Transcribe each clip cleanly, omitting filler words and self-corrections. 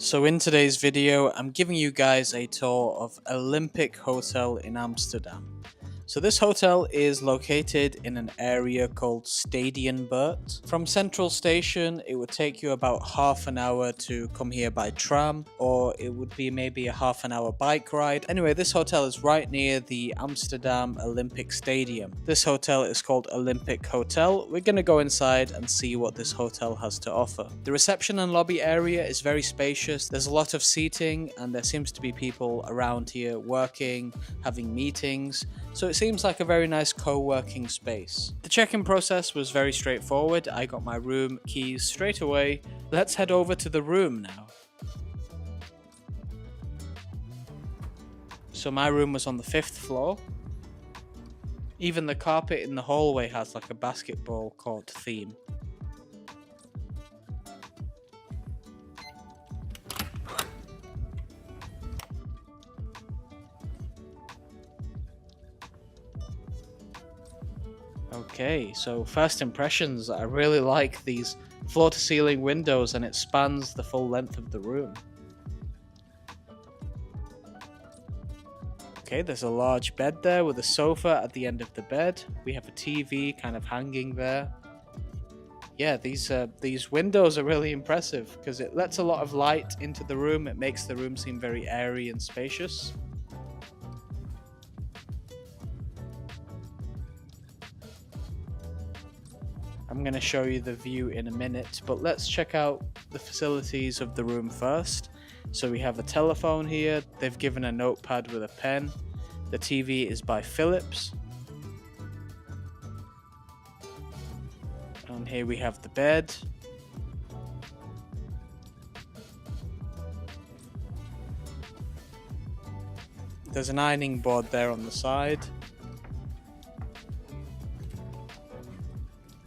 So in today's video, I'm giving you guys a tour of Olympic Hotel in Amsterdam. So this hotel is located in an area called Stadiongracht. From Central Station, it would take you about half an hour to come here by tram, or it would be maybe a half an hour bike ride. Anyway, this hotel is right near the Amsterdam Olympic Stadium. This hotel is called Olympic Hotel. We're going to go inside and see what this hotel has to offer. The reception and lobby area is very spacious. There's a lot of seating and there seems to be people around here working, having meetings. So it seems like a very nice co-working space. The check-in process was very straightforward. I got my room keys straight away. Let's head over to the room now. So my room was on the 5th floor. Even the carpet in the hallway has like a basketball court theme. Okay, so first impressions, I really like these floor-to-ceiling windows and it spans the full length of the room. Okay, there's a large bed there with a sofa at the end of the bed. We have a TV kind of hanging there. Yeah, these windows are really impressive because it lets a lot of light into the room. It makes the room seem very airy and spacious. I'm going to show you the view in a minute, but let's check out the facilities of the room first. So we have a telephone here. They've given a notepad with a pen. The TV is by Philips. And here we have the bed. There's an ironing board there on the side.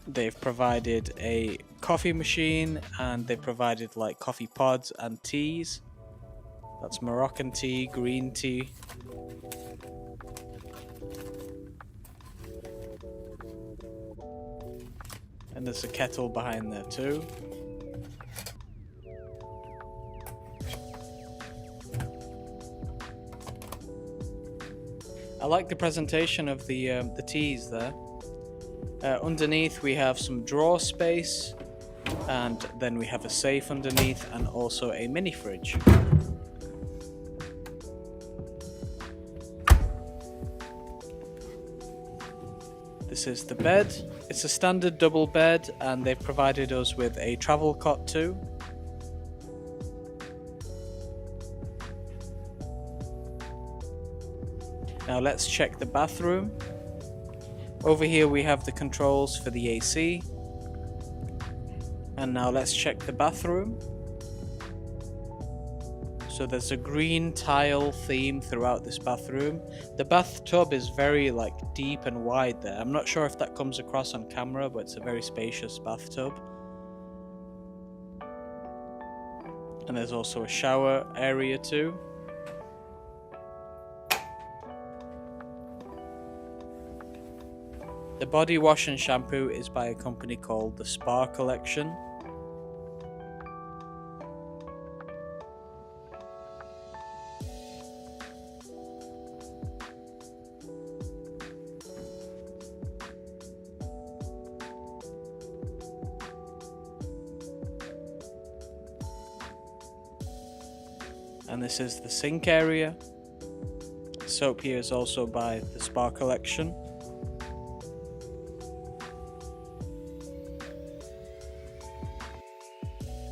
They've provided a coffee machine and they've provided like coffee pods and teas. That's Moroccan tea, green tea. And there's a kettle behind there too. I like the presentation of the teas there. Underneath we have some drawer space, and then we have a safe underneath and also a mini fridge. This is the bed. It's a standard double bed and they've provided us with a travel cot too. Now let's check the bathroom. Over here we have the controls for the AC. And now let's check the bathroom. So there's a green tile theme throughout this bathroom. The bathtub is very like deep and wide there. I'm not sure if that comes across on camera, but it's a very spacious bathtub. And there's also a shower area too. The body wash and shampoo is by a company called the Spa Collection. And this is the sink area. Soap here is also by the Spa Collection.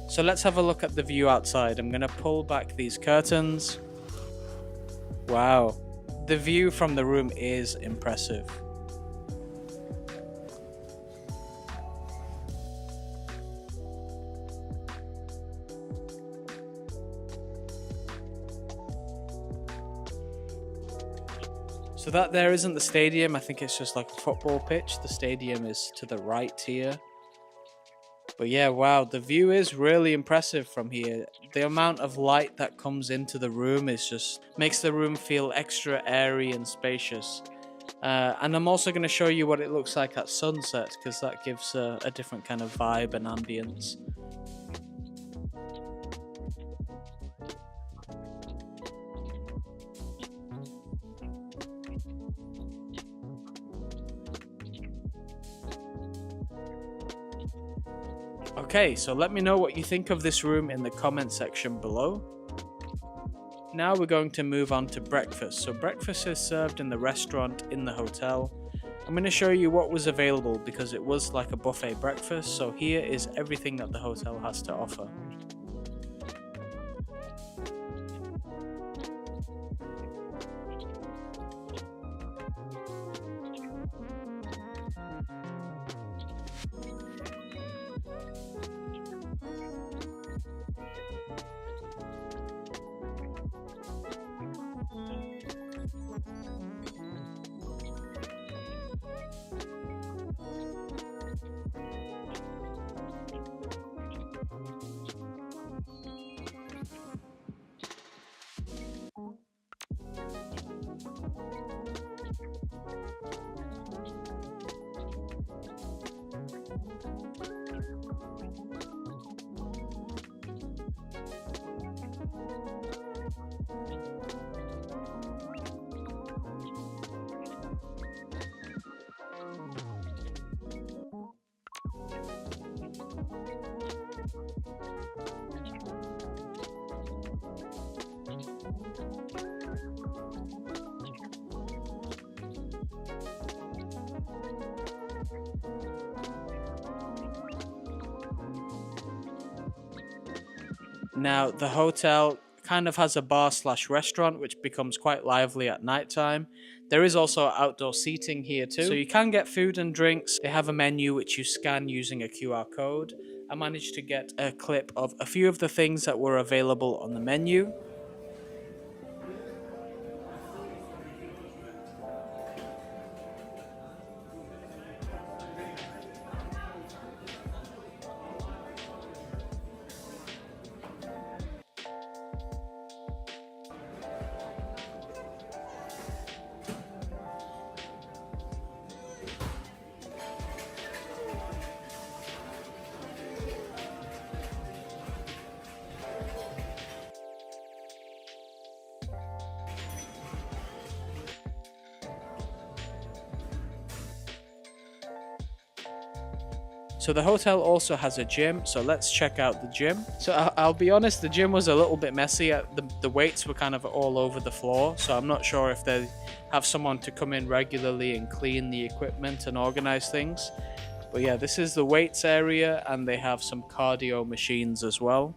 So let's have a look at the view outside. I'm going to pull back these curtains. Wow, the view from the room is impressive. So that there isn't the stadium. I think it's just like a football pitch. The stadium is to the right here. But yeah, wow, the view is really impressive from here. The amount of light that comes into the room is just makes the room feel extra airy and spacious. And I'm also going to show you what it looks like at sunset, because that gives a different kind of vibe and ambience. Okay, so let me know what you think of this room in the comment section below. Now we're going to move on to breakfast. So breakfast is served in the restaurant in the hotel. I'm going to show you what was available because it was like a buffet breakfast. So here is everything that the hotel has to offer. Now the hotel kind of has a bar slash restaurant which becomes quite lively at night time. There is also outdoor seating here too, so you can get food and drinks. They have a menu which you scan using a QR code. I managed to get a clip of a few of the things that were available on the menu. So the hotel also has a gym, so let's check out the gym. So I'll be honest, the gym was a little bit messy. The weights were kind of all over the floor, so I'm not sure if they have someone to come in regularly and clean the equipment and organize things. But yeah, this is the weights area, and they have some cardio machines as well.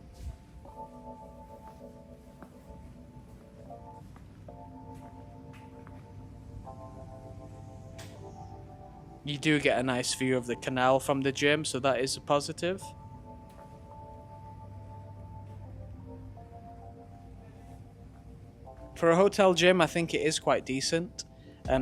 You do get a nice view of the canal from the gym, so that is a positive. For a hotel gym, I think it is quite decent.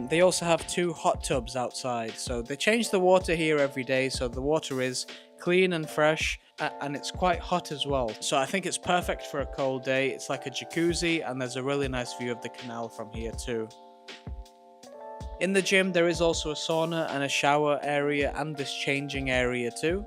They also have 2 hot tubs outside, so they change the water here every day, so the water is clean and fresh, and it's quite hot as well. So I think it's perfect for a cold day. It's like a jacuzzi, and there's a really nice view of the canal from here too. In the gym, there is also a sauna and a shower area and this changing area too.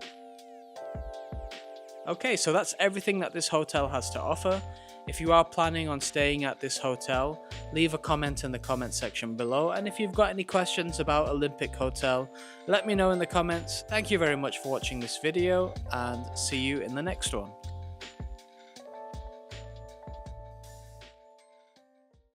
Okay, so that's everything that this hotel has to offer. If you are planning on staying at this hotel, leave a comment in the comment section below. And if you've got any questions about Olympic Hotel, let me know in the comments. Thank you very much for watching this video, and see you in the next one.